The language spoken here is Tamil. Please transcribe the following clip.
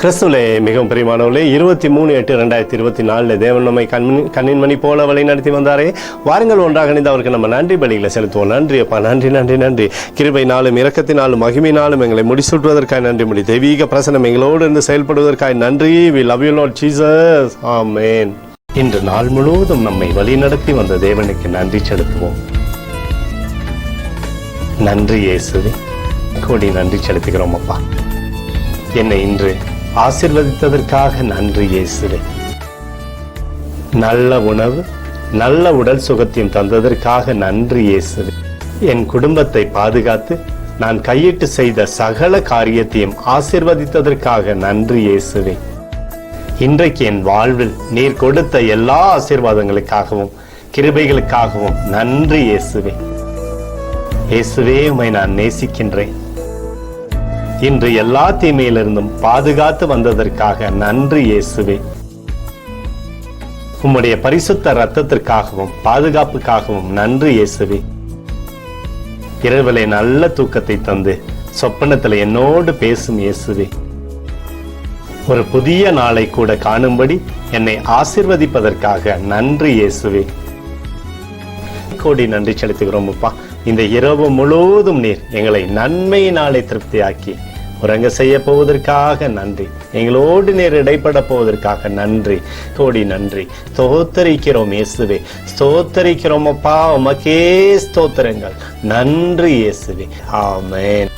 கிறிஸ்துவிலே மிகவும் பிரியமானவர்களே, 23/8/2024 தேவன் நம்மை கண்ணின் மணி போல வழி நடத்தி வந்தாரே. வாருங்கள் ஒன்றாக இணைந்து அவருக்கு நம்ம நன்றி பலிகளை செலுத்துவோம். நன்றி அப்பா, நன்றி நன்றி நன்றி. கிருபையினாலும் இரக்கத்தினாலும் மகிமையினாலும் எங்களை முடிசூட்டுவதற்காக நன்றி. தெய்வீக பிரசனம் எங்களோடு இருந்து செயல்படுவதற்காக நன்றி. We love you Lord Jesus. Amen. இன்று நாள் முழுவதும் நம்மை வழி நடத்தி வந்த தேவனுக்கு நன்றி செலுத்துவோம். நன்றி இயேசுவே, கோடி நன்றி செலுத்துகிறோம் அப்பா. என்னை இன்று ஆசீர்வதித்ததற்காக நன்றி இயேசுவே. நல்ல உணவு, நல்ல உடல் சுகத்தையும் தந்ததற்காக நன்றி இயேசுவே. என் குடும்பத்தை பாதுகாத்து நான் கையிட்டு செய்த சகல காரியத்தையும் ஆசீர்வதித்ததற்காக நன்றி இயேசுவே. இன்றைக்கு என் வாழ்வில் நீர் கொடுத்த எல்லா ஆசீர்வாதங்களுக்காகவும் கிருபைகளுக்காகவும் நன்றி இயேசுவே. இயேசுவே, உம்மை நான் நேசிக்கின்றேன். இன்று எல்லா தீமையிலிருந்தும் பாதுகாத்து வந்ததற்காக நன்றி இயேசுவே. உம்முடைய பரிசுத்த இரத்தத்திற்காகவும் பாதுகாப்புக்காகவும் நன்றி இயேசுவே. இரவிலே நல்ல தூக்கத்தை தந்து சொப்பனத்தில் என்னோடு பேசும் இயேசுவே. ஒரு புதிய நாளை கூட காணும்படி என்னை ஆசீர்வதிப்பதற்காக நன்றி இயேசுவே. கோடி நன்றி செலுத்துகிறோம் அப்பா. இந்த இரவு முழுவதும் நீர் எங்களை நன்மையினாலே திருப்தியாக்கி உறங்க செய்ய போவதற்காக நன்றி. எங்களோடு நீர் இடைப்பட போவதற்காக நன்றி. கோடி நன்றி. ஸ்தோத்தரிக்கிறோம் இயேசுவே, ஸ்தோத்தரிக்கிறோம் அப்பா. உமக்கே ஸ்தோத்திரங்கள். நன்றி இயேசுவே. ஆமென்.